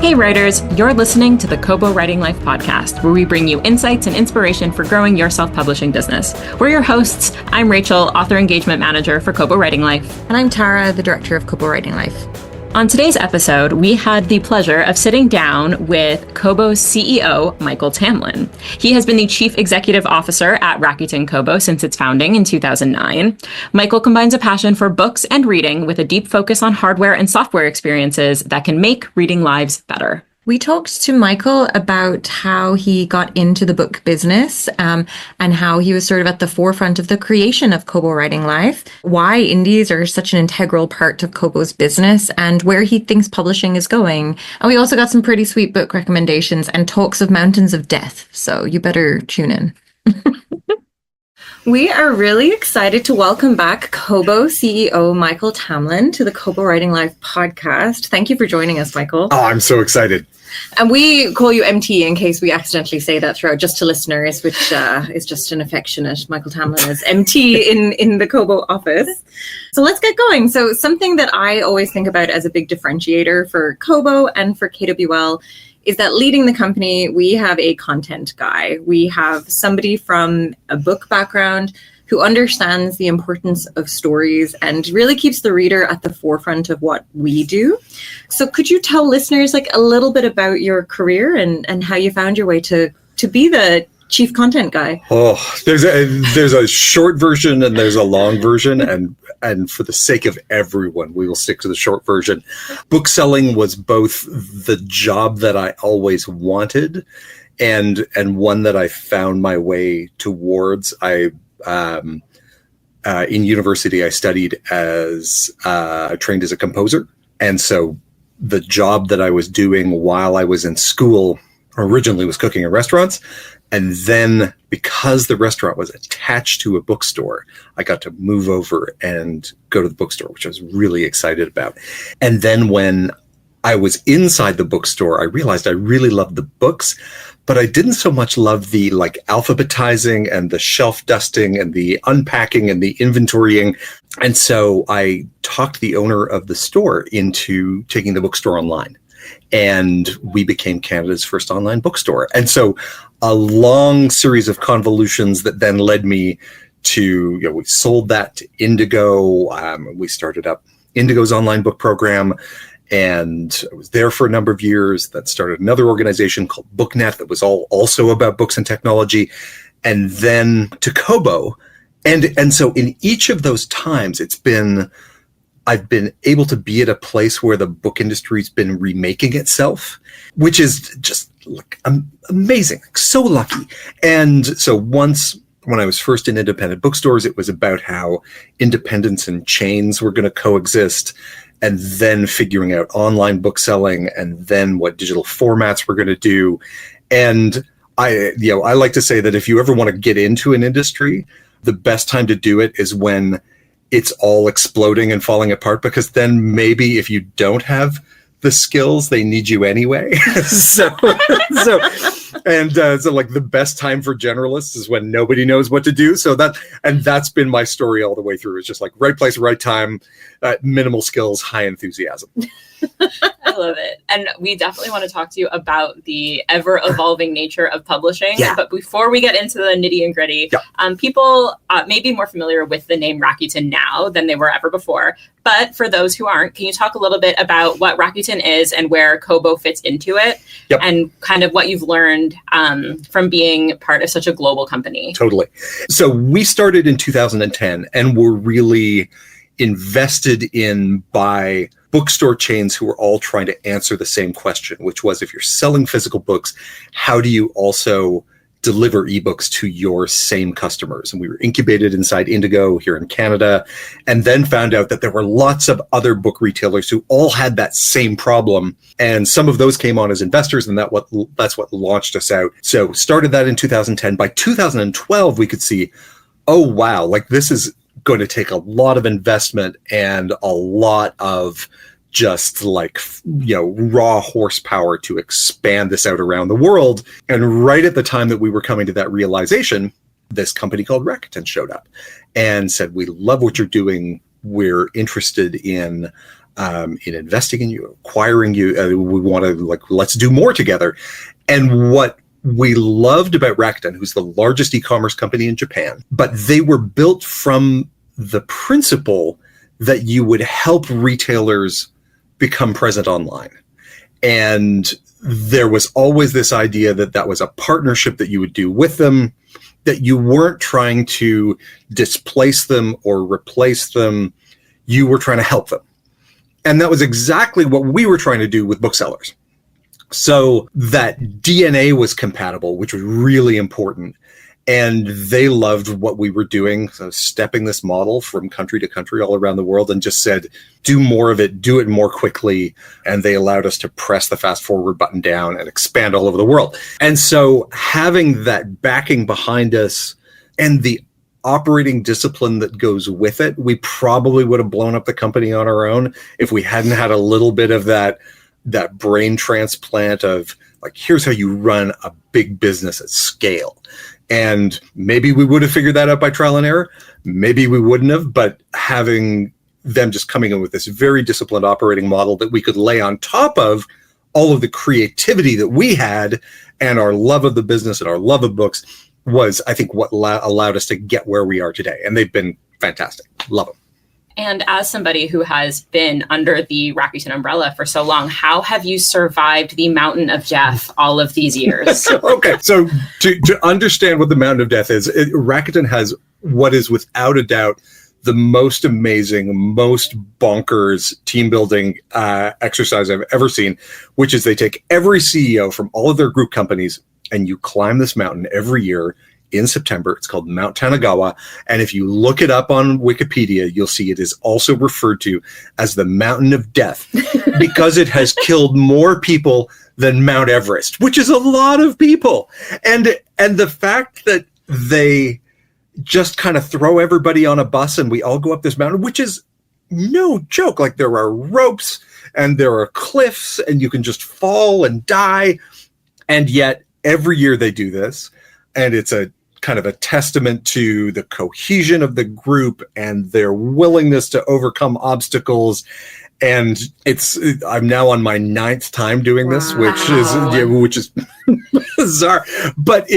Hey writers, you're listening to the Kobo Writing Life podcast, where we bring you insights and inspiration for growing your self-publishing business. We're your hosts. I'm Rachel, Author Engagement Manager for Kobo Writing Life. And I'm Tara, the Director of Kobo Writing Life. On today's episode, we had the pleasure of sitting down with Kobo's CEO, Michael Tamblyn. He has been the Chief Executive Officer at Rakuten Kobo since its founding in 2009. Michael combines a passion for books and reading with a deep focus on hardware and software experiences that can make reading lives better. We talked to Michael about how he got into the book business and how he was sort of at the forefront of the creation of Kobo Writing Life, why indies are such an integral part of Kobo's business, and where he thinks publishing is going. And we also got some pretty sweet book recommendations and talks of mountains of death. So you better tune in. We are really excited to welcome back Kobo CEO Michael Tamblyn to the Kobo Writing Life podcast. Thank you for joining us, Michael. Oh, I'm so excited. And we call you MT in case we accidentally say that throughout, just to listeners, which is just an affectionate Michael Tamblyn as MT in the Kobo office. So let's get going. So something that I always think about as a big differentiator for Kobo and for KWL is that leading the company, we have a content guy. We have somebody from a book background who understands the importance of stories and really keeps the reader at the forefront of what we do. So could you tell listeners a little bit about your career and how you found your way to be the chief content guy? Oh, there's a short version and there's a long version, and for the sake of everyone, we will stick to the short version. Bookselling was both the job that I always wanted and one that I found my way towards. In university, I studied trained as a composer. And so the job that I was doing while I was in school originally was cooking in restaurants. And then because the restaurant was attached to a bookstore, I got to move over and go to the bookstore, which I was really excited about. And then when I was inside the bookstore, I realized I really loved the books, but I didn't so much love the alphabetizing and the shelf dusting and the unpacking and the inventorying. And so I talked the owner of the store into taking the bookstore online. And we became Canada's first online bookstore. And so a long series of convolutions that then led me to, we sold that to Indigo. We started up Indigo's online book program. And I was there for a number of years. That started another organization called BookNet that was also about books and technology. And then to Kobo. And so in each of those times, I've been able to be at a place where the book industry's been remaking itself, which is just amazing, so lucky. And so once, when I was first in independent bookstores, it was about how independents and chains were going to coexist, and then figuring out online bookselling, and then what digital formats we're going to do. And I like to say that if you ever want to get into an industry, the best time to do it is when it's all exploding and falling apart, because then maybe if you don't have the skills, they need you anyway. So the best time for generalists is when nobody knows what to do. So that's been my story all the way through. It's just right place, right time, minimal skills, high enthusiasm. I love it. And we definitely want to talk to you about the ever-evolving nature of publishing. Yeah. But before we get into the nitty and gritty, people may be more familiar with the name Rakuten now than they were ever before. But for those who aren't, can you talk a little bit about what Rakuten is and where Kobo fits into it? Yep. And kind of what you've learned from being part of such a global company? Totally. So we started in 2010 and were really invested in by bookstore chains who were all trying to answer the same question, which was, if you're selling physical books, how do you also deliver ebooks to your same customers? And we were incubated inside Indigo here in Canada, and then found out that there were lots of other book retailers who all had that same problem. And some of those came on as investors, and that's what launched us out. So started that in 2010. By 2012, we could see, oh, wow, this is going to take a lot of investment and a lot of just raw horsepower to expand this out around the world. And right at the time that we were coming to that realization, this company called Rakuten showed up and said, we love what you're doing. we're interested in investing in you, acquiring you. We want to let's do more together. And what we loved about Rakuten, who's the largest e-commerce company in Japan, but they were built from the principle that you would help retailers become present online. And there was always this idea that that was a partnership that you would do with them, that you weren't trying to displace them or replace them. You were trying to help them. And that was exactly what we were trying to do with booksellers. So that DNA was compatible, which was really important. And they loved what we were doing. So stepping this model from country to country all around the world and just said, do more of it, do it more quickly. And they allowed us to press the fast forward button down and expand all over the world. And so having that backing behind us and the operating discipline that goes with it, we probably would have blown up the company on our own if we hadn't had a little bit of that brain transplant of here's how you run a big business at scale. And maybe we would have figured that out by trial and error. Maybe we wouldn't have, but having them just coming in with this very disciplined operating model that we could lay on top of all of the creativity that we had and our love of the business and our love of books was, I think, what allowed us to get where we are today. And they've been fantastic. Love them. And as somebody who has been under the Rakuten umbrella for so long, how have you survived the mountain of death all of these years? Okay, so to understand what the mountain of death is, Rakuten has what is without a doubt the most amazing, most bonkers team building exercise I've ever seen, which is they take every CEO from all of their group companies and you climb this mountain every year in September. It's called Mount Tanagawa. And if you look it up on Wikipedia, you'll see it is also referred to as the Mountain of Death because it has killed more people than Mount Everest, which is a lot of people. And the fact that they just kind of throw everybody on a bus and we all go up this mountain, which is no joke. There are ropes and there are cliffs and you can just fall and die. And yet every year they do this. And it's a kind of a testament to the cohesion of the group and their willingness to overcome obstacles. And I'm now on my 9th time doing this, which is bizarre. But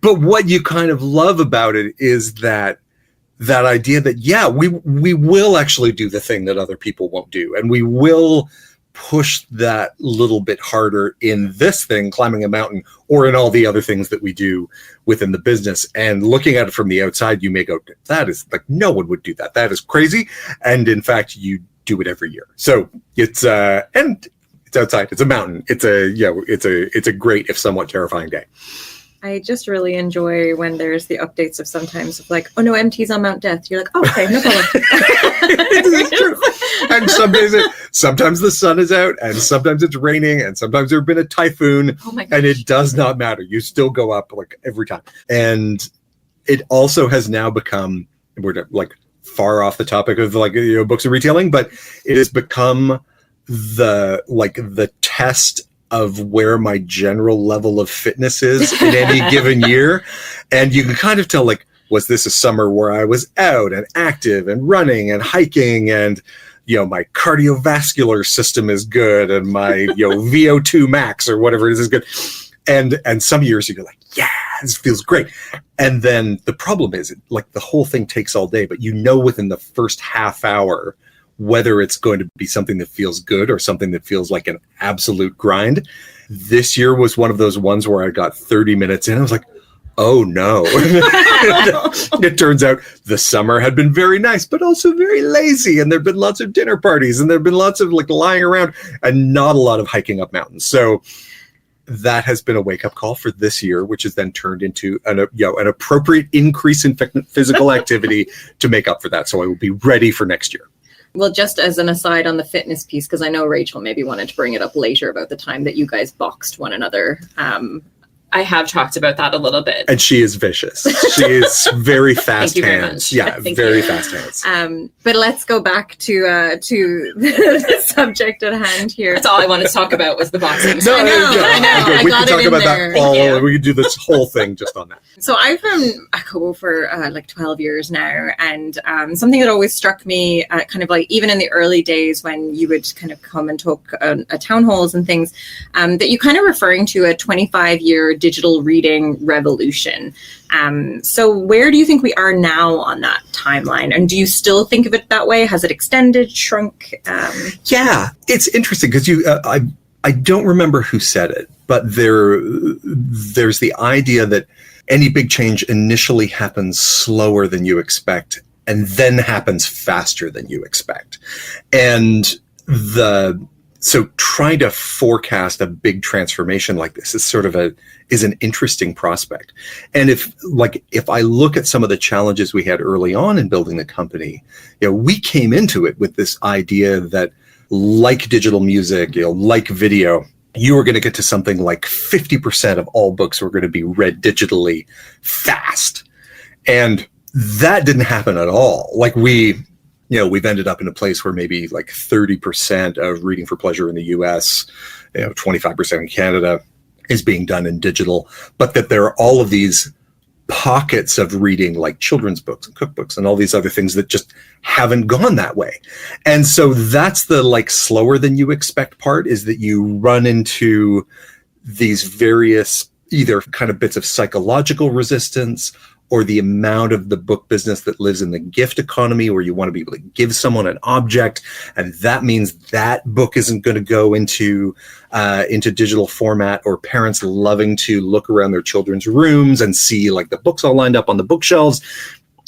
what you kind of love about it is that idea that, we will actually do the thing that other people won't do. And we will push that little bit harder in this thing, climbing a mountain, or in all the other things that we do within the business. And looking at it from the outside, you may go, that is no one would do that. That is crazy. And in fact, you do it every year. So it's and it's outside. It's a mountain. It's a great, if somewhat terrifying day. I just really enjoy when there's the updates of sometimes of oh no, MT's on Mount Death. You're oh, okay, no problem. It's true. And sometimes the sun is out and sometimes it's raining and sometimes there's been a typhoon. Oh my gosh. And it does not matter. You still go up every time. And it also has now become, we're far off the topic of books and retailing, but it has become the test of where my general level of fitness is in any given year. And you can kind of tell, was this a summer where I was out and active and running and hiking and, my cardiovascular system is good and my, VO2 max or whatever it is good. And some years you're this feels great. And then the problem is the whole thing takes all day, but within the first half hour, whether it's going to be something that feels good or something that feels like an absolute grind. This year was one of those ones where I got 30 minutes in. I was oh no. It turns out the summer had been very nice, but also very lazy. And there've been lots of dinner parties and there've been lots of lying around and not a lot of hiking up mountains. So that has been a wake-up call for this year, which has then turned into an appropriate increase in physical activity to make up for that. So I will be ready for next year. Well, just as an aside on the fitness piece, because I know Rachel maybe wanted to bring it up later about the time that you guys boxed one another I have talked about that a little bit. And she is vicious. She is very fast Thank you very hands. much. Yeah, Thank very you. fast hands. But let's go back to the subject at hand here. That's all I wanted to talk about was the boxing. I know. I we got could it talk in about there. that all. Thank you. We could do this whole thing just on that. So I've been at Kobo for like 12 years now, and something that always struck me, kind of like even in the early days when you would kind of come and talk at town halls and things, that you kind of referring to a 25-year digital reading revolution. So where do you think we are now on that timeline? And do you still think of it that way? Has it extended, shrunk? Yeah, it's interesting because I don't remember who said it, but there's the idea that any big change initially happens slower than you expect and then happens faster than you expect. And so trying to forecast a big transformation like this is an interesting prospect. And if I look at some of the challenges we had early on in building the company, we came into it with this idea that, like digital music, like video, you were going to get to something like 50% of all books were going to be read digitally fast. And that didn't happen at all. Like we've ended up in a place where maybe like 30% of reading for pleasure in the US, 25% in Canada is being done in digital, but that there are all of these pockets of reading like children's books and cookbooks and all these other things that just haven't gone that way. And so that's the like slower than you expect part, is that you run into these various either kind of bits of psychological resistance or the amount of the book business that lives in the gift economy where you want to be able to give someone an object. And that means that book isn't going to go into digital format, or parents loving to look around their children's rooms and see like the books all lined up on the bookshelves.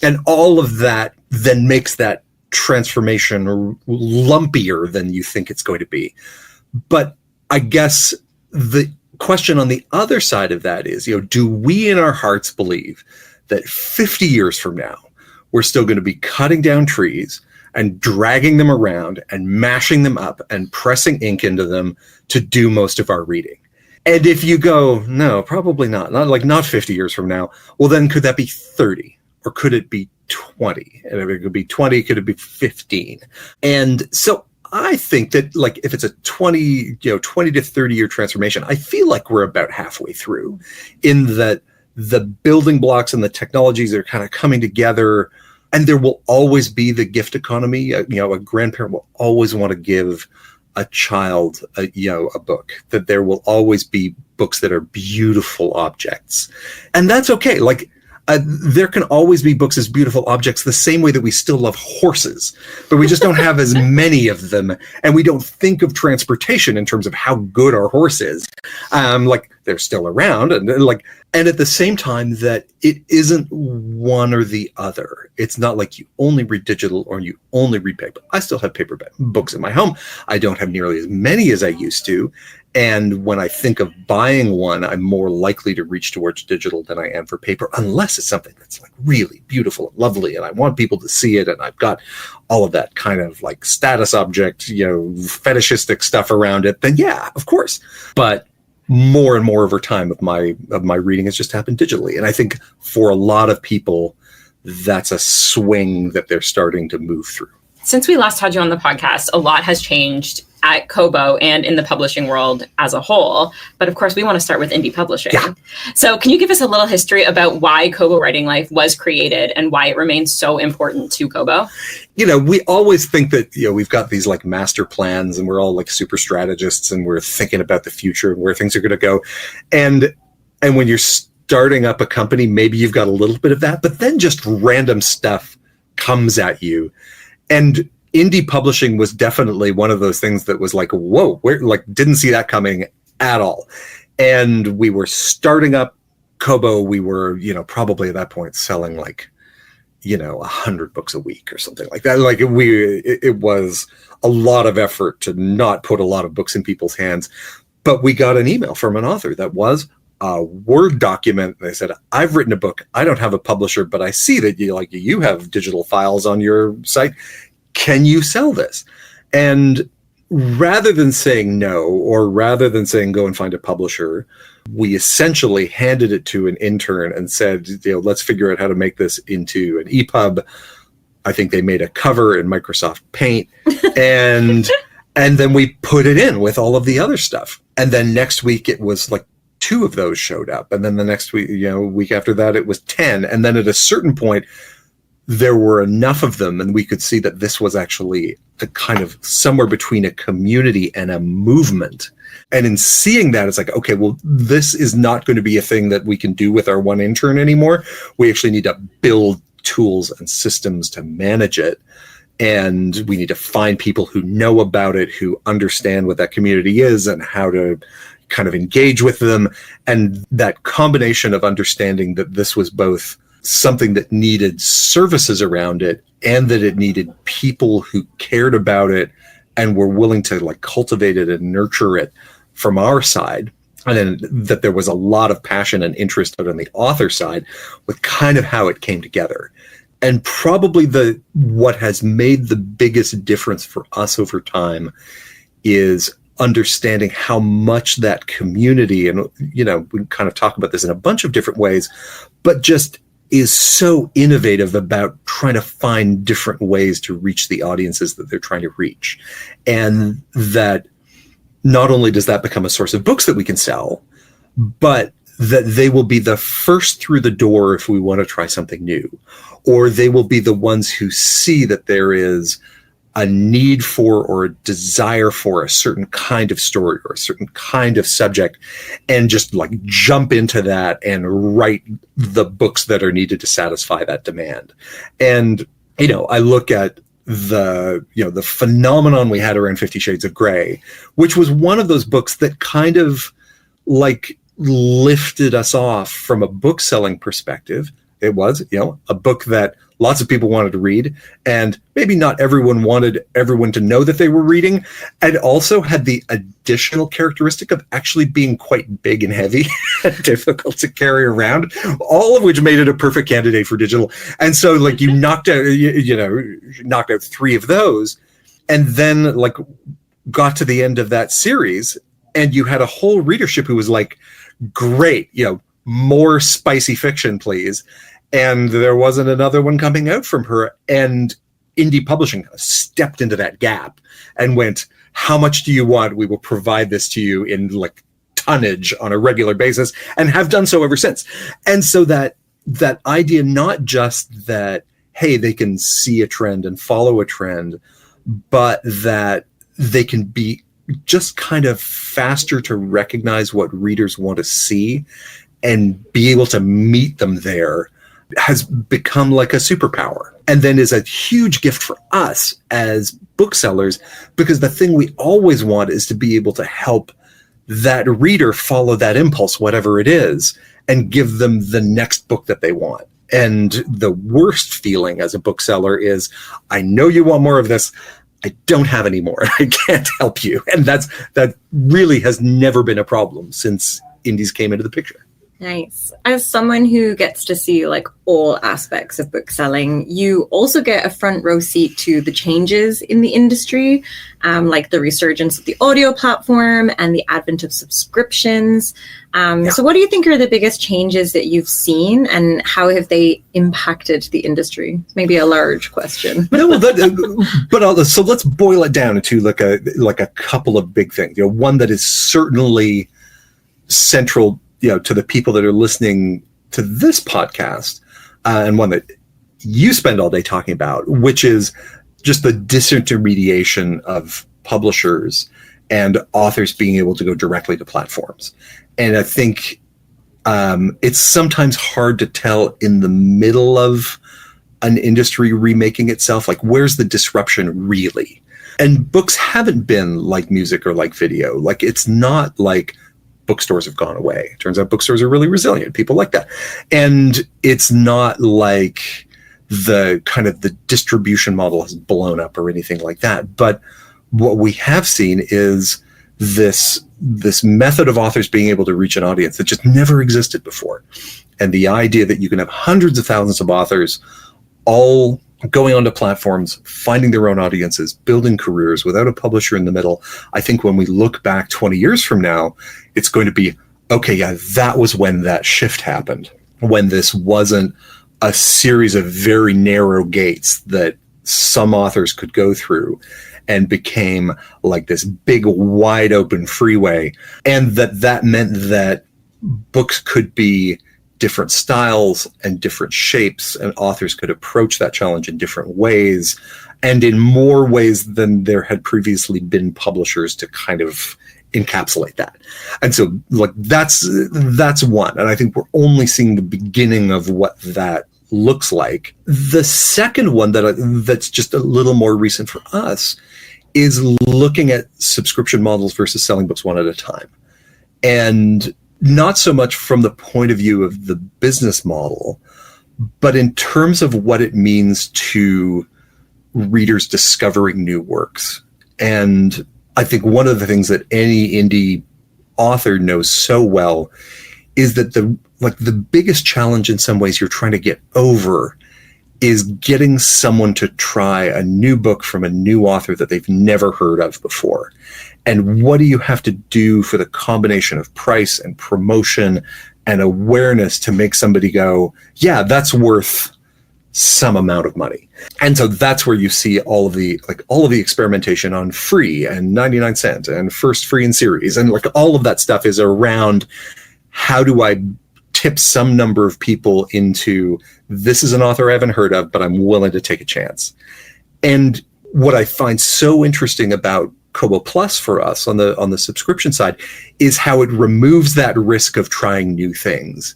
And all of that then makes that transformation lumpier than you think it's going to be. But I guess the question on the other side of that is, do we in our hearts believe that 50 years from now, we're still going to be cutting down trees and dragging them around and mashing them up and pressing ink into them to do most of our reading? And if you go, no, probably not 50 years from now, well, then could that be 30? Or could it be 20? And if it could be 20, could it be 15? And so I think that like if it's a 20 to 30 year transformation, I feel like we're about halfway through, in that the building blocks and the technologies are kind of coming together, and there will always be the gift economy. A grandparent will always want to give a child a book, that there will always be books that are beautiful objects. And that's okay. Like there can always be books as beautiful objects, the same way that we still love horses, but we just don't have as many of them. And we don't think of transportation in terms of how good our horse is. Like they're still around, and at the same time that it isn't one or the other. It's not like you only read digital or you only read paper. I still have paper books in my home. I don't have nearly as many as I used to. And when I think of buying one, I'm more likely to reach towards digital than I am for paper, unless it's something that's like really beautiful and lovely, and I want people to see it, and I've got all of that kind of like status object, fetishistic stuff around it. Then yeah, of course. But more and more over time of my reading has just happened digitally, and I think for a lot of people, that's a swing that they're starting to move through. Since we last had you on the podcast, a lot has changed at Kobo and in the publishing world as a whole. But of course, we want to start with indie publishing. Yeah. So can you give us a little history about why Kobo Writing Life was created and why it remains so important to Kobo? We always think that, we've got these like master plans and we're all like super strategists and we're thinking about the future and where things are going to go. And when you're starting up a company, maybe you've got a little bit of that, but then just random stuff comes at you. And indie publishing was definitely one of those things that was like, whoa, didn't see that coming at all. And we were starting up Kobo. We were, probably at that point selling 100 books a week or something like that. It was a lot of effort to not put a lot of books in people's hands. But we got an email from an author that was a Word document. They said, I've written a book. I don't have a publisher, but I see that you have digital files on your site. Can you sell this? And rather than saying no, or rather than saying go and find a publisher, we essentially handed it to an intern and said, let's figure out how to make this into an EPUB. I think they made a cover in Microsoft Paint, and then we put it in with all of the other stuff. And then next week it was like 2 of those showed up. And then the next week, week after that, it was 10. And then at a certain point, there were enough of them, and we could see that this was actually a kind of somewhere between a community and a movement. And in seeing that, it's like, okay, well, this is not going to be a thing that we can do with our one intern anymore. We actually need to build tools and systems to manage it. And we need to find people who know about it, who understand what that community is and how to kind of engage with them. And that combination of understanding that this was both something that needed services around it and that it needed people who cared about it and were willing to like cultivate it and nurture it from our side. And then that there was a lot of passion and interest out on the author side with kind of how it came together. And probably what has made the biggest difference for us over time is understanding how much that community, and we kind of talk about this in a bunch of different ways, but just is so innovative about trying to find different ways to reach the audiences that they're trying to reach. And that not only does that become a source of books that we can sell, but that they will be the first through the door if we want to try something new, or they will be the ones who see that there is a need for or a desire for a certain kind of story or a certain kind of subject, and just like jump into that and write the books that are needed to satisfy that demand. And, I look at the phenomenon we had around 50 Shades of Grey, which was one of those books that kind of like lifted us off from a book selling perspective. It was, a book that lots of people wanted to read, and maybe not everyone wanted everyone to know that they were reading, and also had the additional characteristic of actually being quite big and heavy and difficult to carry around, all of which made it a perfect candidate for digital. And so like you knocked out 3 of those, and then like got to the end of that series, and you had a whole readership who was like, great, more spicy fiction, please. And there wasn't another one coming out from her. And indie publishing stepped into that gap and went, how much do you want? We will provide this to you in like tonnage on a regular basis, and have done so ever since. And so that idea, not just that, hey, they can see a trend and follow a trend, but that they can be just kind of faster to recognize what readers want to see and be able to meet them there, has become like a superpower, and then is a huge gift for us as booksellers, because the thing we always want is to be able to help that reader follow that impulse, whatever it is, and give them the next book that they want. And the worst feeling as a bookseller is, I know you want more of this, I don't have any more, I can't help you. And that really has never been a problem since indies came into the picture. Nice. As someone who gets to see like all aspects of book selling, you also get a front row seat to the changes in the industry, like the resurgence of the audio platform and the advent of subscriptions. So what do you think are the biggest changes that you've seen, and how have they impacted the industry? Maybe a large question. So let's boil it down into like a couple of big things. One that is certainly central to the people that are listening to this podcast, and one that you spend all day talking about, which is just the disintermediation of publishers and authors being able to go directly to platforms. And I think it's sometimes hard to tell in the middle of an industry remaking itself, like where's the disruption really? And books haven't been like music or like video. Like it's not like bookstores have gone away. Turns out bookstores are really resilient. People like that. And it's not like the kind of the distribution model has blown up or anything like that. But what we have seen is this method of authors being able to reach an audience that just never existed before. And the idea that you can have hundreds of thousands of authors all going onto platforms, finding their own audiences, building careers without a publisher in the middle. I think when we look back 20 years from now, it's going to be, okay, yeah, that was when that shift happened, when this wasn't a series of very narrow gates that some authors could go through and became like this big, wide open freeway. And that meant that books could be different styles and different shapes, and authors could approach that challenge in different ways and in more ways than there had previously been publishers to kind of encapsulate that. And so like that's one. And I think we're only seeing the beginning of what that looks like. The second one that's just a little more recent for us is looking at subscription models versus selling books one at a time. And not so much from the point of view of the business model, but in terms of what it means to readers discovering new works. And I think one of the things that any indie author knows so well is that the biggest challenge in some ways you're trying to get over is getting someone to try a new book from a new author that they've never heard of before. And what do you have to do for the combination of price and promotion and awareness to make somebody go, yeah, that's worth some amount of money. And so that's where you see all of the experimentation on free and 99 cents and first free in series. And like all of that stuff is around, how do I tip some number of people into, this is an author I haven't heard of, but I'm willing to take a chance. And what I find so interesting about Kobo Plus for us on the subscription side is how it removes that risk of trying new things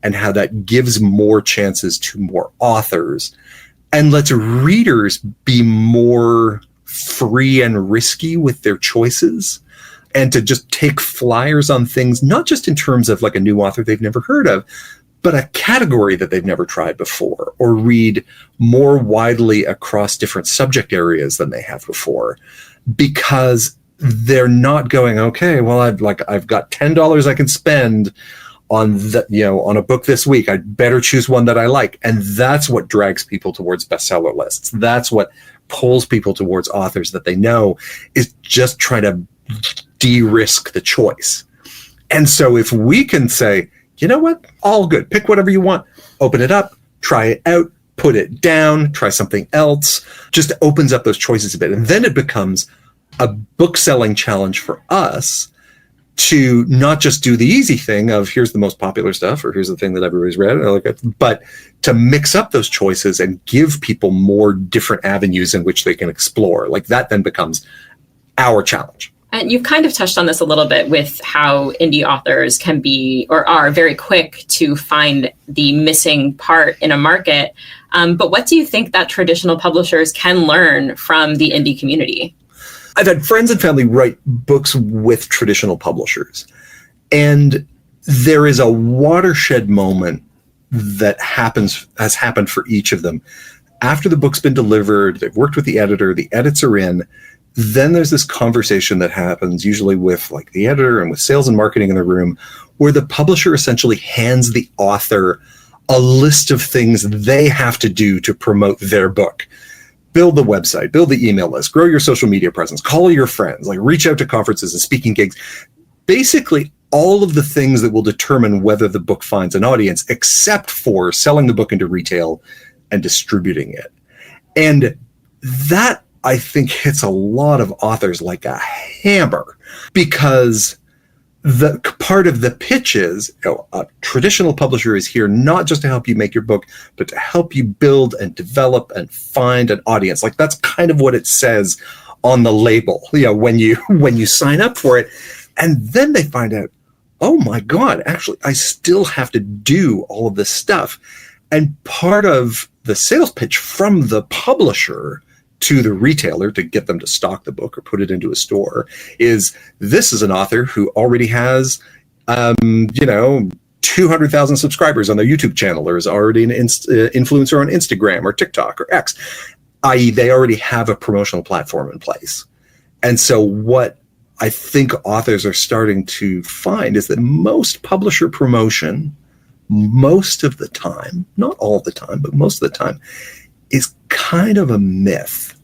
and how that gives more chances to more authors and lets readers be more free and risky with their choices and to just take flyers on things, not just in terms of like a new author they've never heard of, but a category that they've never tried before, or read more widely across different subject areas than they have before, because they're not going, okay, well, I've got $10 I can spend on on a book this week. I'd better choose one that I like. And that's what drags people towards bestseller lists. That's what pulls people towards authors that they know, is just trying to de-risk the choice. And so if we can say, you know what, all good, pick whatever you want, open it up, try it out, put it down, try something else, just opens up those choices a bit. And then it becomes a book selling challenge for us to not just do the easy thing of here's the most popular stuff, or here's the thing that everybody's read, but to mix up those choices and give people more different avenues in which they can explore. Like that then becomes our challenge. And you've kind of touched on this a little bit with how indie authors can be or are very quick to find the missing part in a market. But what do you think that traditional publishers can learn from the indie community? I've had friends and family write books with traditional publishers, and there is a watershed moment that has happened for each of them. After the book's been delivered, they've worked with the editor, the edits are in, then there's this conversation that happens usually with like the editor and with sales and marketing in the room, where the publisher essentially hands the author a list of things they have to do to promote their book. Build the website, build the email list, grow your social media presence, call your friends, like reach out to conferences and speaking gigs. Basically, all of the things that will determine whether the book finds an audience, except for selling the book into retail and distributing it. And that, I think, hits a lot of authors like a hammer, because the part of the pitch is, a traditional publisher is here not just to help you make your book, but to help you build and develop and find an audience. Like that's kind of what it says on the label, when you sign up for it. And then they find out, oh my God, actually, I still have to do all of this stuff. And part of the sales pitch from the publisher to the retailer to get them to stock the book or put it into a store is, this is an author who already has, 200,000 subscribers on their YouTube channel, or is already an influencer on Instagram or TikTok or X, i.e. they already have a promotional platform in place. And so what I think authors are starting to find is that most publisher promotion, most of the time, not all the time, but most of the time, is kind of a myth.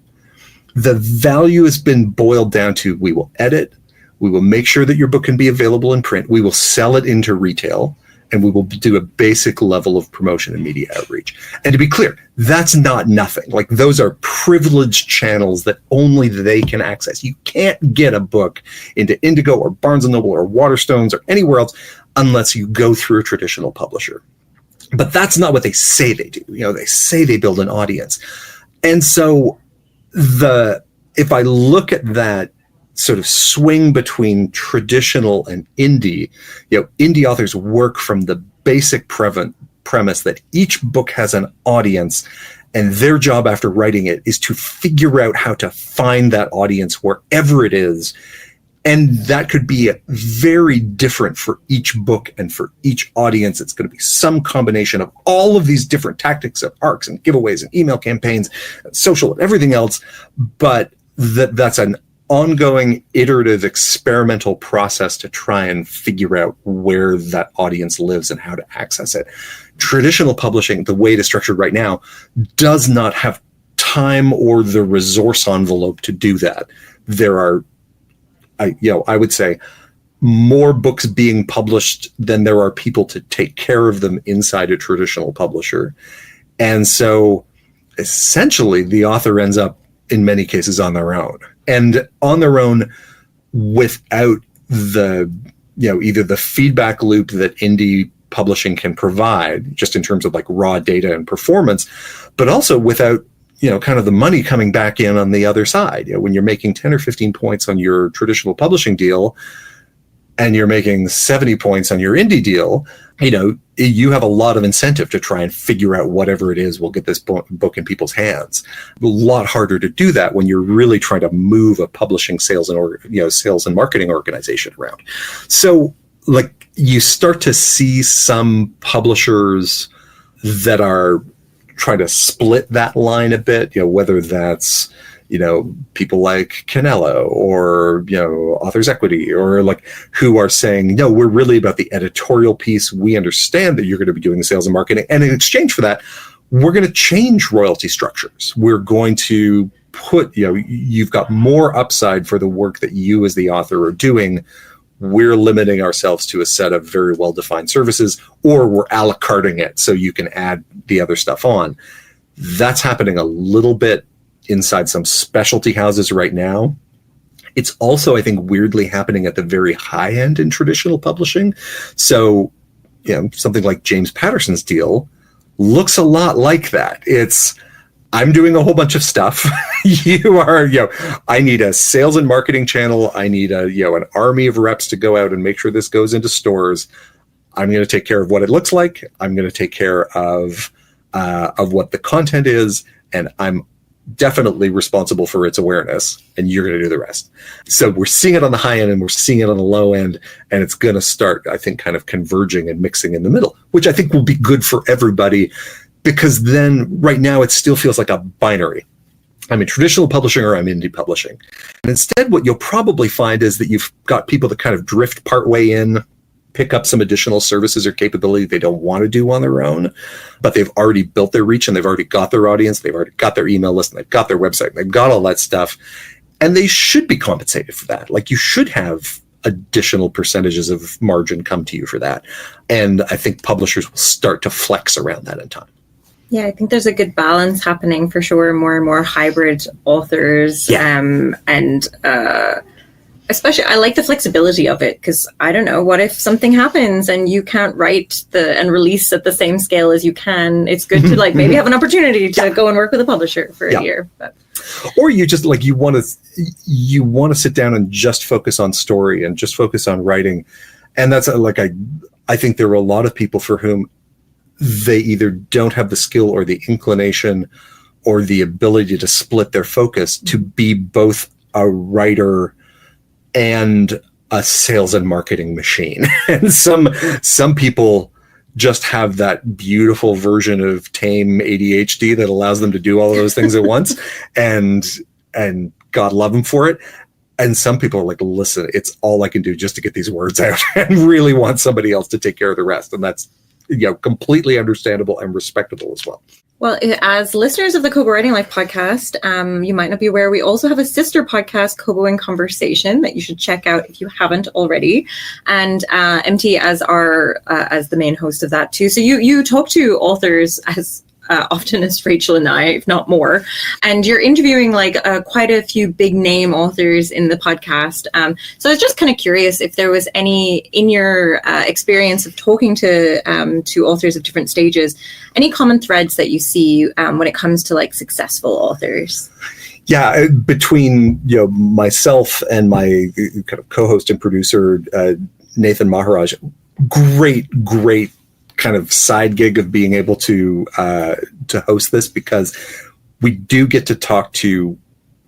The value has been boiled down to, we will edit, we will make sure that your book can be available in print, we will sell it into retail, and we will do a basic level of promotion and media outreach. And to be clear, that's not nothing. Like, those are privileged channels that only they can access. You can't get a book into Indigo or Barnes & Noble or Waterstones or anywhere else unless you go through a traditional publisher. But that's not what they say they do. They say they build an audience. And so if I look at that sort of swing between traditional and indie, indie authors work from the basic premise that each book has an audience, and their job after writing it is to figure out how to find that audience wherever it is. And that could be very different for each book and for each audience. It's going to be some combination of all of these different tactics of arcs and giveaways and email campaigns, and social and everything else. But that's an ongoing, iterative, experimental process to try and figure out where that audience lives and how to access it. Traditional publishing, the way it is structured right now, does not have time or the resource envelope to do that. There are, I would say, more books being published than there are people to take care of them inside a traditional publisher. And so essentially the author ends up in many cases on their own, and on their own without the, either the feedback loop that indie publishing can provide just in terms of like raw data and performance, but also without, kind of the money coming back in on the other side. When you're making 10 or 15 points on your traditional publishing deal and you're making 70 points on your indie deal, you have a lot of incentive to try and figure out whatever it is will get this book in people's hands. A lot harder to do that when you're really trying to move a publishing sales and marketing organization around. So like, you start to see some publishers that are trying to split that line a bit, whether that's, people like Canelo or, Authors Equity, or like, who are saying, no, we're really about the editorial piece. We understand that you're going to be doing the sales and marketing. And in exchange for that, we're going to change royalty structures. We're going to put, you've got more upside for the work that you as the author are doing. We're limiting ourselves to a set of very well-defined services, or we're a la carting it so you can add the other stuff on. That's happening a little bit inside some specialty houses right now. It's also, I think, weirdly happening at the very high end in traditional publishing. So, something like James Patterson's deal looks a lot like that. It's, I'm doing a whole bunch of stuff. You are, I need a sales and marketing channel. I need an army of reps to go out and make sure this goes into stores. I'm going to take care of what it looks like. I'm going to take care of what the content is, and I'm definitely responsible for its awareness, and you're going to do the rest. So we're seeing it on the high end and we're seeing it on the low end, and it's going to start, I think, kind of converging and mixing in the middle, which I think will be good for everybody, because then right now it still feels like a binary. I'm in traditional publishing or I'm indie publishing. And instead, what you'll probably find is that you've got people that kind of drift partway in, pick up some additional services or capability they don't want to do on their own, but they've already built their reach and they've already got their audience, they've already got their email list, and they've got their website, and they've got all that stuff. And they should be compensated for that. Like, you should have additional percentages of margin come to you for that. And I think publishers will start to flex around that in time. Yeah, I think there's a good balance happening for sure. More and more hybrid authors, especially, I like the flexibility of it, because I don't know, what if something happens and you can't write and release at the same scale as you can? It's good to maybe have an opportunity to go and work with a publisher for a year. But. Or you just you want to sit down and just focus on story and just focus on writing. And that's I think there are a lot of people for whom they either don't have the skill or the inclination or the ability to split their focus to be both a writer and a sales and marketing machine. And some people just have that beautiful version of tame ADHD that allows them to do all of those things at once, and God love them for it. And some people are like, listen, it's all I can do just to get these words out, and really want somebody else to take care of the rest. And that's completely understandable and respectable as well. Well, as listeners of the Kobo Writing Life podcast, you might not be aware we also have a sister podcast, Kobo in Conversation, that you should check out if you haven't already. And MT as the main host of that too. So you talk to authors as often as Rachel and I, if not more. And you're interviewing quite a few big name authors in the podcast. So I was just kind of curious if there was any, in your experience of talking to authors of different stages, any common threads that you see when it comes to successful authors. Yeah, between myself and my kind of co-host and producer, Nathan Maharaj, great kind of side gig of being able to host this, because we do get to talk to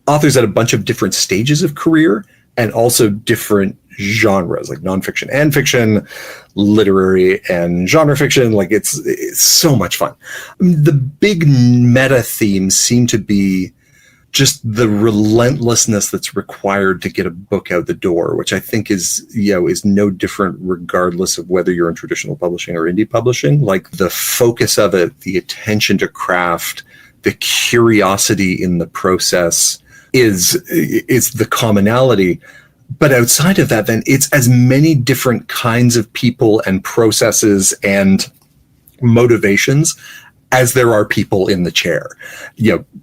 authors at a bunch of different stages of career and also different genres, like nonfiction and fiction, literary and genre fiction. It's so much fun. The big meta themes seem to be just the relentlessness that's required to get a book out the door, which I think is no different regardless of whether you're in traditional publishing or indie publishing. Like the focus of it, the attention to craft, the curiosity in the process is the commonality. But outside of that, then it's as many different kinds of people and processes and motivations as there are people in the chair.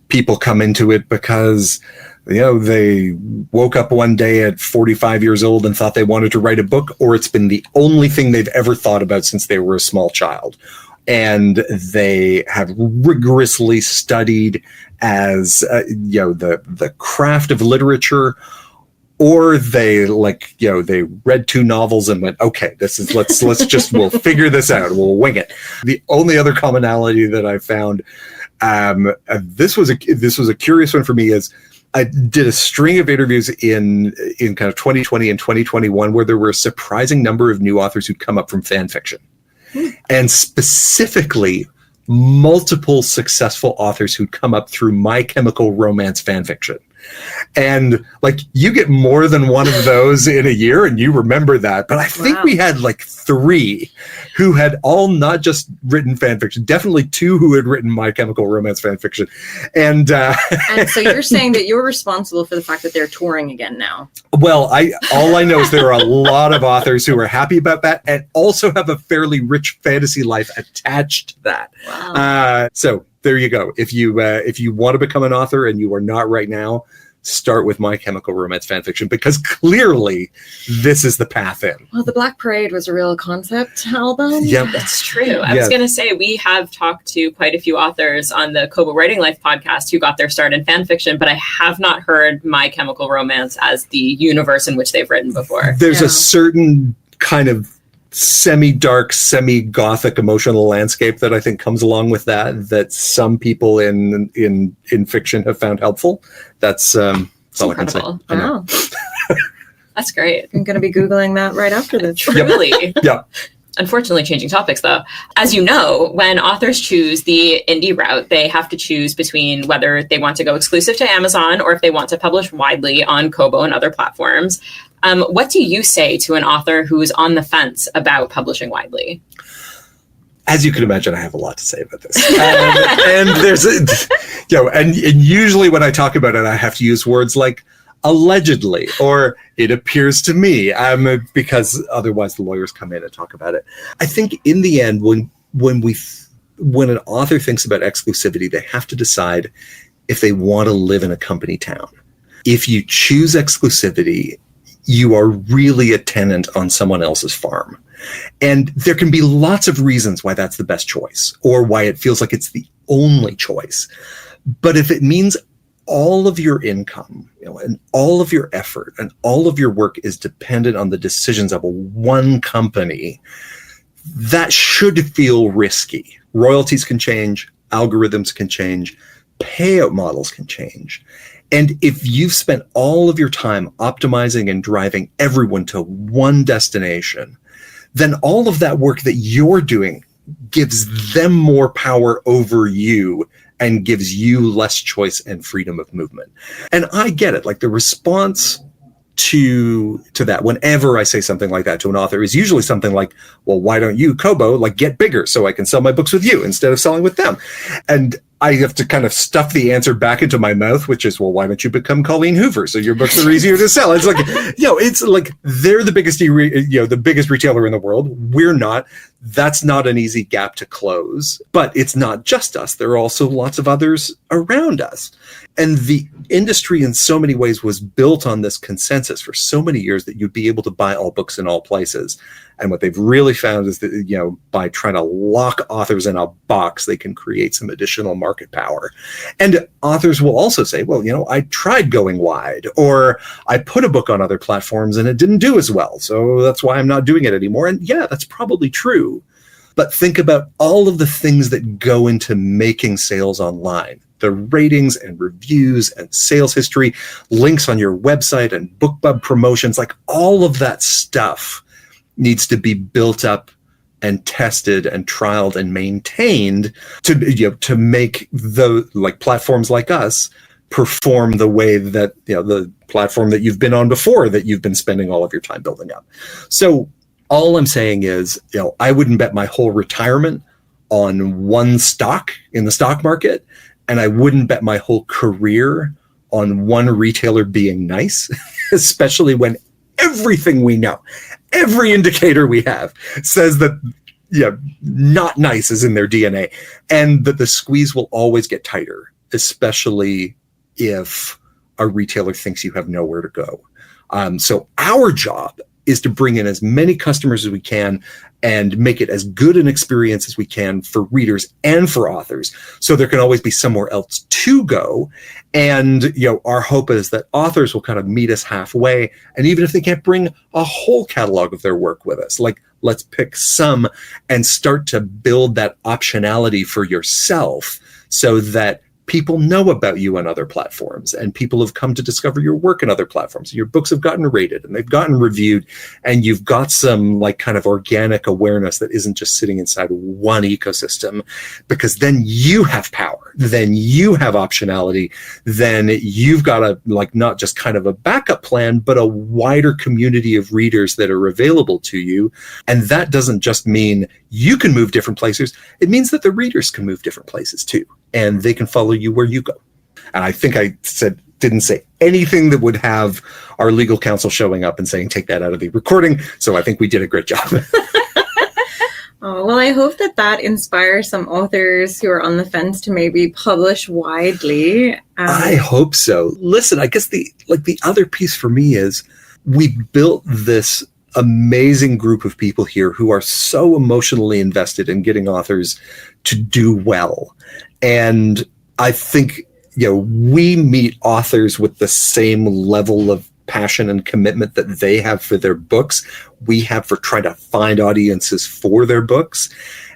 People come into it because they woke up one day at 45 years old and thought they wanted to write a book, or it's been the only thing they've ever thought about since they were a small child. And they have rigorously studied as the craft of literature, or they they read 2 novels and went, okay, we'll figure this out. We'll wing it. The only other commonality that I found, this was a curious one for me, is I did a string of interviews in kind of 2020 and 2021 where there were a surprising number of new authors who'd come up from fan fiction. And specifically multiple successful authors who'd come up through My Chemical Romance fan fiction. And you get more than one of those in a year and you remember that. But I think we had 3 who had all not just written fan fiction, definitely 2 who had written My Chemical Romance fan fiction. And so you're saying that you're responsible for the fact that they're touring again now. Well, all I know is there are a lot of authors who are happy about that and also have a fairly rich fantasy life attached to that. Wow. So there you go. If you want to become an author and you are not right now, start with My Chemical Romance fanfiction, because clearly this is the path in. Well, The Black Parade was a real concept album. Yep. That's true. I was going to say, we have talked to quite a few authors on the Kobo Writing Life podcast who got their start in fan fiction, but I have not heard My Chemical Romance as the universe in which they've written before. There's a certain kind of semi-dark, semi-gothic emotional landscape that I think comes along with that some people in fiction have found helpful. That's all I can say. Wow. That's great. I'm going to be Googling that right after this. Truly. Yeah. Unfortunately, changing topics though. As you know, when authors choose the indie route, they have to choose between whether they want to go exclusive to Amazon or if they want to publish widely on Kobo and other platforms. What do you say to an author who's on the fence about publishing widely? As you can imagine, I have a lot to say about this. And there's and usually when I talk about it, I have to use words like allegedly, or it appears to me, because otherwise the lawyers come in and talk about it. I think in the end, when an author thinks about exclusivity, they have to decide if they want to live in a company town. If you choose exclusivity, you are really a tenant on someone else's farm. And there can be lots of reasons why that's the best choice, or why it feels like it's the only choice. But if it means all of your income, and all of your effort and all of your work is dependent on the decisions of one company, that should feel risky. Royalties can change, algorithms can change, payout models can change. And if you've spent all of your time optimizing and driving everyone to one destination, then all of that work that you're doing gives them more power over you and gives you less choice and freedom of movement. And I get it. The response to that whenever I say something like that to an author is usually something like, well, why don't you, Kobo, like get bigger so I can sell my books with you instead of selling with them? And I have to kind of stuff the answer back into my mouth, which is, well, why don't you become Colleen Hoover so your books are easier to sell? It's like, it's like they're the biggest, the biggest retailer in the world. We're not. That's not an easy gap to close. But it's not just us. There are also lots of others around us. And the industry in so many ways was built on this consensus for so many years that you'd be able to buy all books in all places. And what they've really found is that, by trying to lock authors in a box, they can create some additional market power. And authors will also say, well, I tried going wide, or I put a book on other platforms and it didn't do as well. So that's why I'm not doing it anymore. And yeah, that's probably true. But think about all of the things that go into making sales online. The ratings and reviews and sales history, links on your website and BookBub promotions, like all of that stuff needs to be built up and tested and trialed and maintained to make the platforms like us perform the way that the platform that you've been on before, that you've been spending all of your time building up. So all I'm saying is, I wouldn't bet my whole retirement on one stock in the stock market, and I wouldn't bet my whole career on one retailer being nice, especially when everything we know, every indicator we have says that, not nice is in their DNA, and that the squeeze will always get tighter, especially if a retailer thinks you have nowhere to go. So our job is to bring in as many customers as we can and make it as good an experience as we can for readers and for authors, so there can always be somewhere else to go. And our hope is that authors will kind of meet us halfway, and even if they can't bring a whole catalog of their work with us, let's pick some and start to build that optionality for yourself, so that people know about you on other platforms, and people have come to discover your work in other platforms. Your books have gotten rated and they've gotten reviewed, and you've got some kind of organic awareness that isn't just sitting inside one ecosystem, because then you have power, then you have optionality, then you've got not just kind of a backup plan, but a wider community of readers that are available to you. And that doesn't just mean you can move different places. It means that the readers can move different places too, and they can follow you where you go. And I think I didn't say anything that would have our legal counsel showing up and saying, take that out of the recording. So I think we did a great job. Oh, well, I hope that inspires some authors who are on the fence to maybe publish widely. I hope so. Listen, I guess the other piece for me is we built this amazing group of people here who are so emotionally invested in getting authors to do well. And I think, we meet authors with the same level of passion and commitment that they have for their books. We have for trying to find audiences for their books.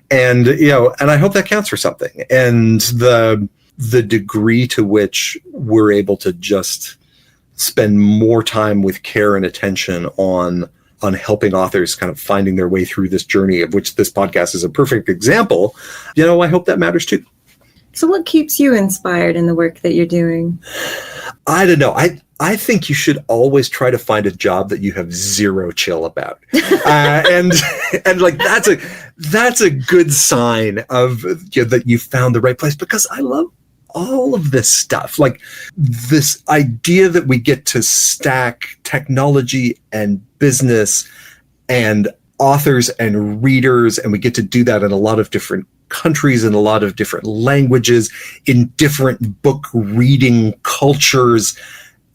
And, and I hope that counts for something. And the degree to which we're able to just spend more time with care and attention on helping authors kind of finding their way through this journey, of which this podcast is a perfect example, I hope that matters too. So what keeps you inspired in the work that you're doing? I don't know. I think you should always try to find a job that you have zero chill about. And that's a good sign of that you found the right place, because I love all of this stuff, like this idea that we get to stack technology and business and authors and readers, and we get to do that in a lot of different countries, in a lot of different languages, in different book reading cultures,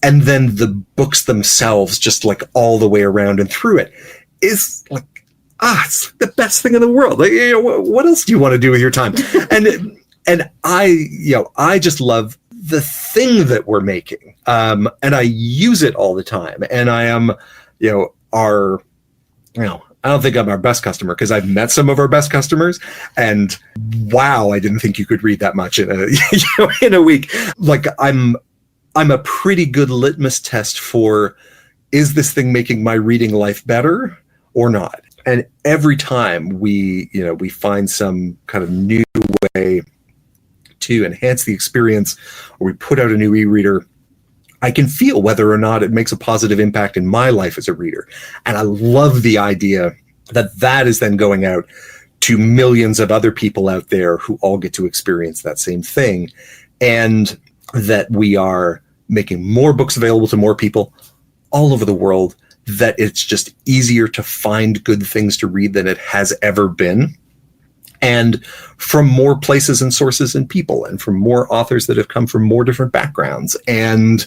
and then the books themselves just all the way around and through it is it's the best thing in the world. What else do you want to do with your time? And I just love the thing that we're making, and I use it all the time. And I am, I don't think I'm our best customer, because I've met some of our best customers, and wow, I didn't think you could read that much in a week. I'm a pretty good litmus test for, is this thing making my reading life better or not? And every time we find some kind of new way to enhance the experience, or we put out a new e-reader, I can feel whether or not it makes a positive impact in my life as a reader. And I love the idea that that is then going out to millions of other people out there who all get to experience that same thing. And that we are making more books available to more people all over the world, that it's just easier to find good things to read than it has ever been. And from more places and sources and people, and from more authors that have come from more different backgrounds. And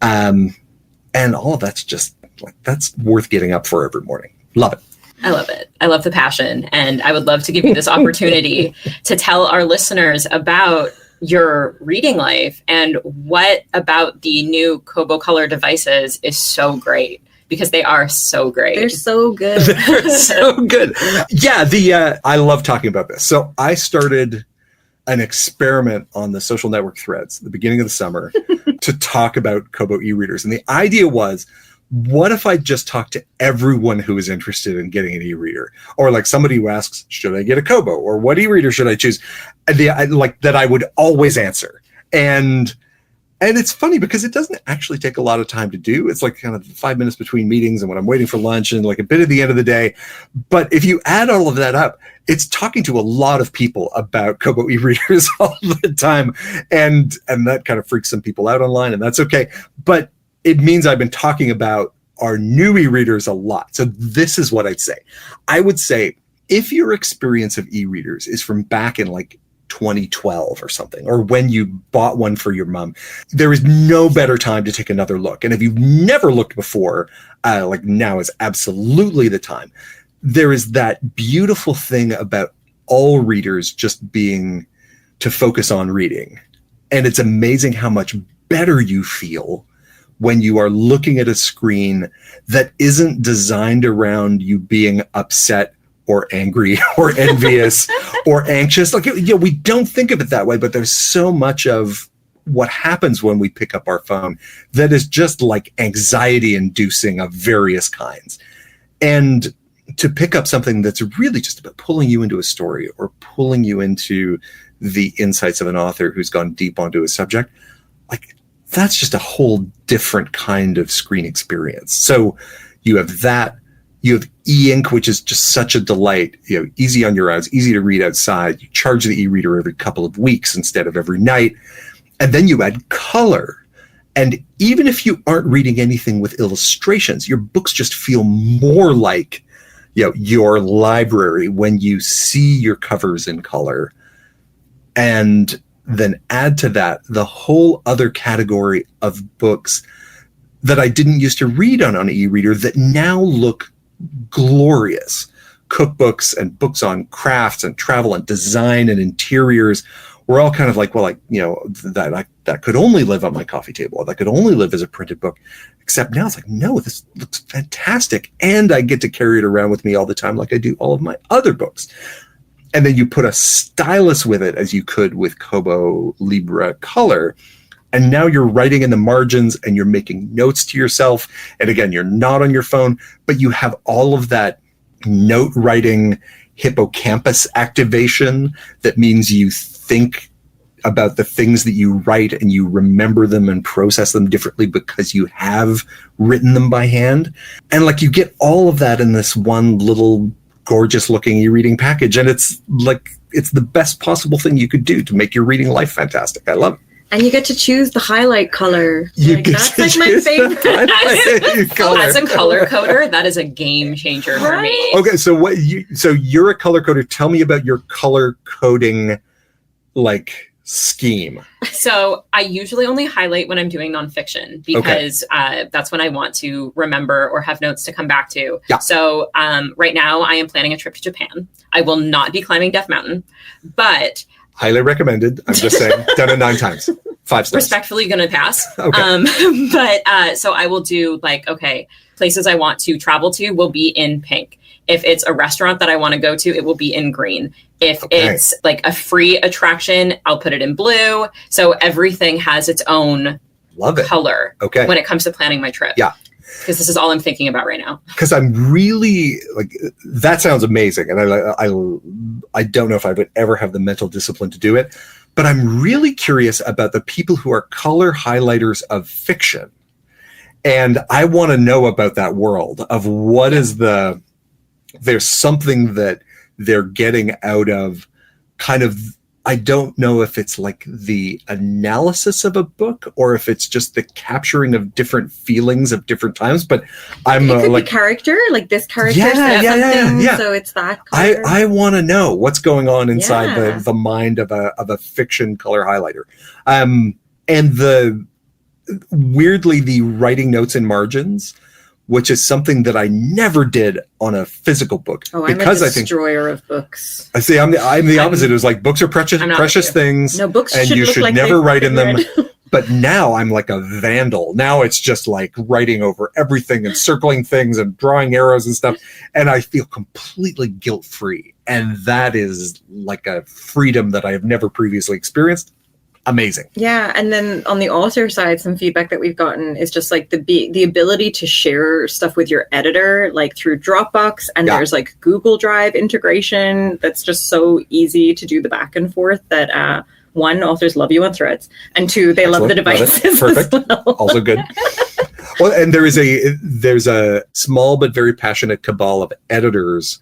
all of that's just like, that's worth getting up for every morning. Love it. I love it. I love the passion. And I would love to give you this opportunity to tell our listeners about your reading life and what about the new Kobo color devices is so great, because they are so great. They're so good. They're so good. Yeah, I love talking about this. So I started an experiment on the social network threads at the beginning of the summer to talk about Kobo e-readers. And the idea was, what if I just talk to everyone who is interested in getting an e-reader? Or like somebody who asks, should I get a Kobo? Or what e-reader should I choose? Like that I would always answer. And it's funny because it doesn't actually take a lot of time to do. It's like kind of 5 minutes between meetings and when I'm waiting for lunch and like a bit at the end of the day. But if you add all of that up, it's talking to a lot of people about Kobo e-readers all the time. And that kind of freaks some people out online, and that's okay. But it means I've been talking about our new e-readers a lot. So this is what I'd say. I would say if your experience of e-readers is from back in like 2012 or something, or when you bought one for your mom, there is no better time to take another look. And if you've never looked before, like now is absolutely the time. There is that beautiful thing about all readers just being to focus on reading. And it's amazing how much better you feel when you are looking at a screen that isn't designed around you being upset or angry or envious or anxious. Like, we don't think of it that way, but there's so much of what happens when we pick up our phone that is just like anxiety inducing of various kinds. And to pick up something that's really just about pulling you into a story or pulling you into the insights of an author who's gone deep onto a subject, like that's just a whole different kind of screen experience. So you have that. You have e-ink, which is just such a delight, easy on your eyes, easy to read outside. You charge the e-reader every couple of weeks instead of every night. And then you add color. And even if you aren't reading anything with illustrations, your books just feel more like, your library when you see your covers in color. And then add to that the whole other category of books that I didn't used to read on an e-reader that now look glorious. Cookbooks and books on crafts and travel and design and interiors. We're all kind of like, that could only live on my coffee table, or that could only live as a printed book. Except now it's like, no, this looks fantastic. And I get to carry it around with me all the time like I do all of my other books. And then you put a stylus with it, as you could with Kobo Libra Color. And now you're writing in the margins and you're making notes to yourself. And again, you're not on your phone, but you have all of that note writing hippocampus activation that means you think about the things that you write and you remember them and process them differently because you have written them by hand. And like you get all of that in this one little gorgeous looking e-reading package. And it's the best possible thing you could do to make your reading life fantastic. I love it. And you get to choose the highlight color. That's like my favorite. As a color coder, that is a game changer for me. Okay, so you're a color coder. Tell me about your color coding scheme. So I usually only highlight when I'm doing nonfiction because that's when I want to remember or have notes to come back to. Yeah. So right now I am planning a trip to Japan. I will not be climbing Death Mountain, but highly recommended. I'm just saying, done it 9 times. 5 stars. Respectfully going to pass. Okay. But so I will do places I want to travel to will be in pink. If it's a restaurant that I want to go to, it will be in green. If it's like a free attraction, I'll put it in blue. So everything has its own color when it comes to planning my trip. Yeah. Because this is all I'm thinking about right now. Because I'm really that sounds amazing. And I don't know if I would ever have the mental discipline to do it. But I'm really curious about the people who are color highlighters of fiction. And I want to know about that world of what is there's something that they're getting out of kind of, I don't know if it's like the analysis of a book or if it's just the capturing of different feelings of different times. But I'm it could like be character, like this character yeah. so it's that color. I want to know what's going on inside the mind of a fiction color highlighter. And weirdly, the writing notes and margins, which is something that I never did on a physical book. Oh, I'm a destroyer of books. I see. I'm the opposite. It was like books are precious things. No, books and you should never write in them. But now I'm like a vandal. Now it's just like writing over everything and circling things and drawing arrows and stuff. And I feel completely guilt-free. And that is like a freedom that I have never previously experienced. Amazing. Yeah, and then on the author side, some feedback that we've gotten is just like the ability to share stuff with your editor, like through Dropbox, and there's like Google Drive integration that's just so easy to do the back and forth that one, authors love you on Threads, and two, they love the devices. Perfect. As well. Also good. Well, and there's a small but very passionate cabal of editors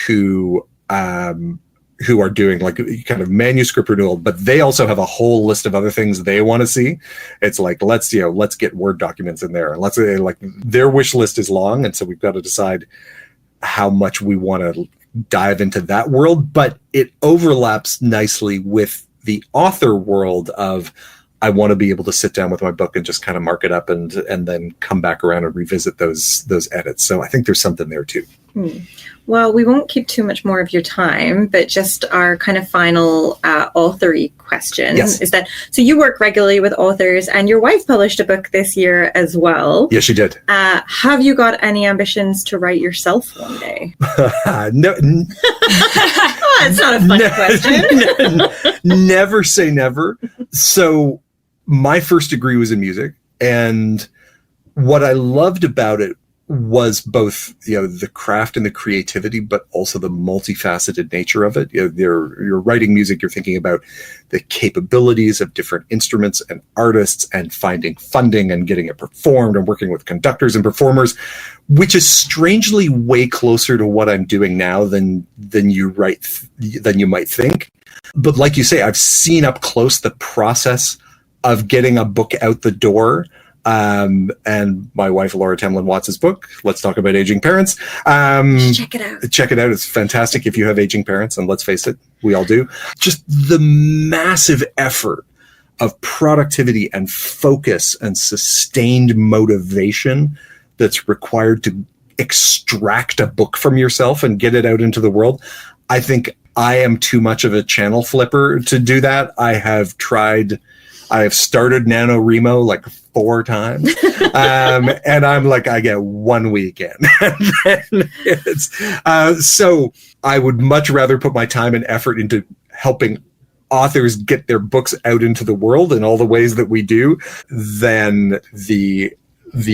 who are doing like kind of manuscript renewal, but they also have a whole list of other things they want to see. It's like, let's get Word documents in there. Let's like their wish list is long. And so we've got to decide how much we want to dive into that world, but it overlaps nicely with the author world of, I want to be able to sit down with my book and just kind of mark it up and then come back around and revisit those edits. So I think there's something there too. Well, we won't keep too much more of your time, but just our kind of final authory question is that, so you work regularly with authors and your wife published a book this year as well. Yes, she did. Have you got any ambitions to write yourself one day? No. Oh, it's not a funny question. Never say never. So my first degree was in music, and what I loved about it was both, the craft and the creativity, but also the multifaceted nature of it. You're writing music, you're thinking about the capabilities of different instruments and artists and finding funding and getting it performed and working with conductors and performers, which is strangely way closer to what I'm doing now than you might think. But like you say, I've seen up close the process of getting a book out the door. And my wife, Laura Tamblyn Watts' book, Let's Talk About Aging Parents. Check it out. Check it out. It's fantastic if you have aging parents, and let's face it, we all do. Just the massive effort of productivity and focus and sustained motivation that's required to extract a book from yourself and get it out into the world. I think I am too much of a channel flipper to do that. I have started NaNoWriMo like 4 times. And I'm like, I get 1 week in. And then so I would much rather put my time and effort into helping authors get their books out into the world in all the ways that we do than the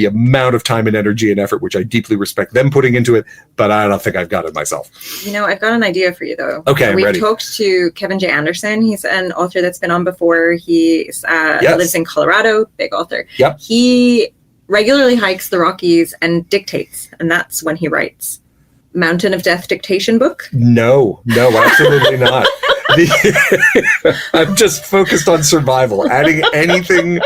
amount of time and energy and effort, which I deeply respect them putting into it, but I don't think I've got it myself. I've got an idea for you, though. Okay, I'm ready. We talked to Kevin J. Anderson. He's an author that's been on before. He lives in Colorado, big author. Yep. He regularly hikes the Rockies and dictates, and that's when he writes. Mountain of Death dictation book? No, absolutely not. I'm just focused on survival. Adding anything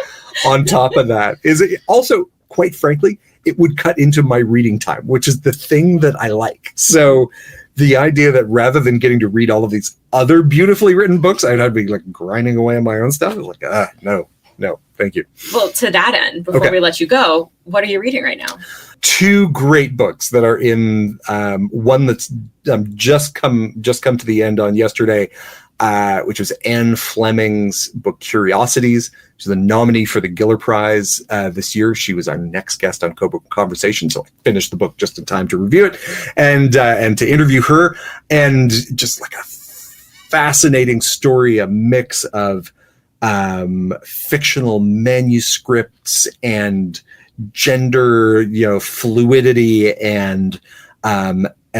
on top of that is it also, quite frankly, it would cut into my reading time, which is the thing that I like. So the idea that rather than getting to read all of these other beautifully written books, I'd have to be like grinding away on my own stuff. I was like, no, thank you. Well, to that end, before we let you go, what are you reading right now? 2 great books that are in one that's just come to the end on yesterday, which was Anne Fleming's book Curiosities. She's the nominee for the Giller Prize this year. She was our next guest on Kobo Conversation, so I finished the book just in time to review it and to interview her. And just like a fascinating story, a mix of fictional manuscripts and gender, fluidity and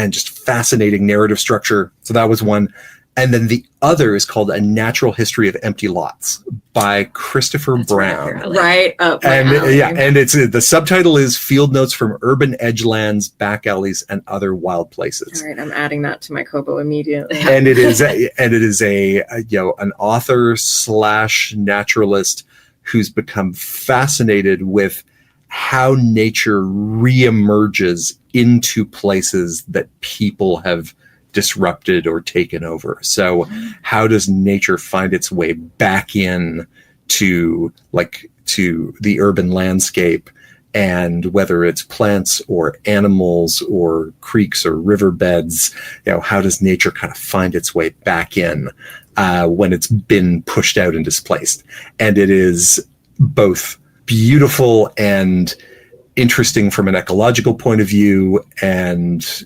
just fascinating narrative structure. So that was one. And then the other is called A Natural History of Empty Lots by Christopher Brown. Right up my And alley. and it's the subtitle is Field Notes from Urban Edgelands, Back Alleys, and Other Wild Places. All right, I'm adding that to my Kobo immediately. And it is an author / naturalist who's become fascinated with how nature reemerges into places that people have disrupted or taken over. So how does nature find its way back in to the urban landscape, and whether it's plants or animals or creeks or riverbeds, how does nature kind of find its way back in when it's been pushed out and displaced? And it is both beautiful and interesting from an ecological point of view, and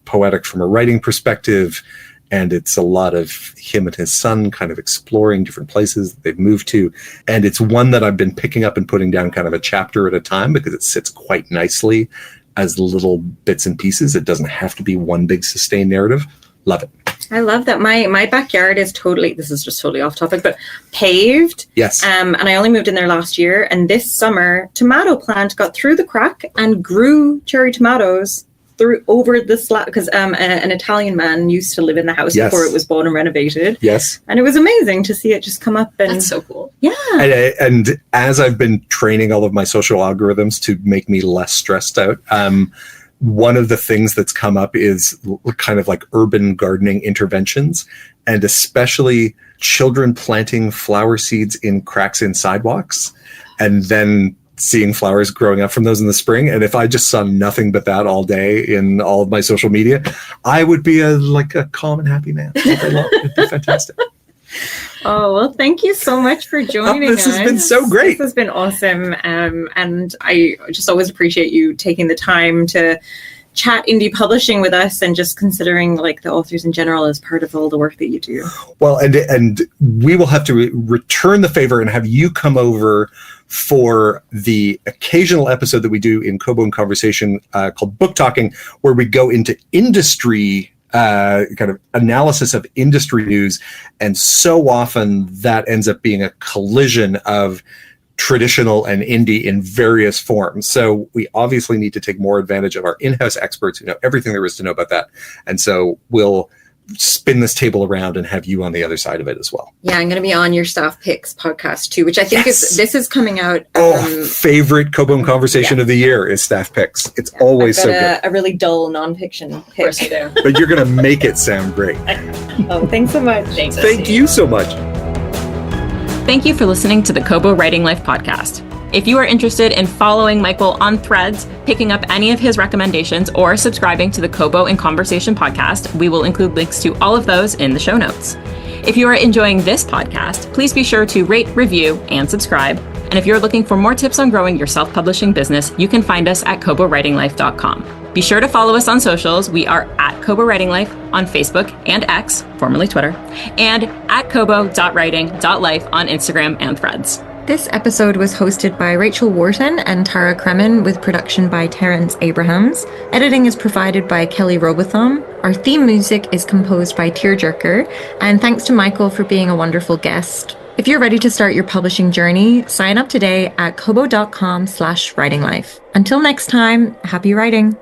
poetic from a writing perspective. And it's a lot of him and his son kind of exploring different places that they've moved to. And it's one that I've been picking up and putting down kind of a chapter at a time, because it sits quite nicely as little bits and pieces. It doesn't have to be one big sustained narrative. Love it. I love that. My backyard is this is just totally off topic, but paved. Yes. And I only moved in there last year. And this summer, tomato plant got through the crack and grew cherry tomatoes over the slab, because an Italian man used to live in the house before it was bought and renovated. Yes. And it was amazing to see it just come up. And that's so cool. Yeah. And as I've been training all of my social algorithms to make me less stressed out, one of the things that's come up is kind of like urban gardening interventions, and especially children planting flower seeds in cracks in sidewalks and then seeing flowers growing up from those in the spring. And if I just saw nothing but that all day in all of my social media, I would be a calm and happy man. It'd be fantastic. Oh, well, thank you so much for joining us. This has been so great. This has been awesome. And I just always appreciate you taking the time to chat indie publishing with us, and just considering the authors in general as part of all the work that you do. Well, and we will have to return the favor and have you come over for the occasional episode that we do in Kobo and Conversation called Book Talking, where we go into industry kind of analysis of industry news. And so often that ends up being a collision of traditional and indie in various forms. So we obviously need to take more advantage of our in-house experts who know everything there is to know about that. And so we'll spin this table around and have you on the other side of it as well. Yeah, I'm going to be on your Staff Picks podcast too, which I think this is coming out. Favorite Kobo and Conversation of the year is Staff Picks. It's always so good. A really dull nonfiction pick. Of course you do. But you're going to make it sound great. Oh, thanks so much. Thank you so much. Thank you for listening to the Kobo Writing Life podcast. If you are interested in following Michael on Threads, picking up any of his recommendations, or subscribing to the Kobo and Conversation podcast, we will include links to all of those in the show notes. If you are enjoying this podcast, please be sure to rate, review, and subscribe. And if you're looking for more tips on growing your self-publishing business, you can find us at kobowritinglife.com. Be sure to follow us on socials. We are at Kobo Writing Life on Facebook and X, formerly Twitter, and at kobo.writing.life on Instagram and Threads. This episode was hosted by Rachel Wharton and Tara Kremen, with production by Terrence Abrahams. Editing is provided by Kelly Robotham. Our theme music is composed by Tearjerker. And thanks to Michael for being a wonderful guest. If you're ready to start your publishing journey, sign up today at kobo.com/writinglife. Until next time, happy writing.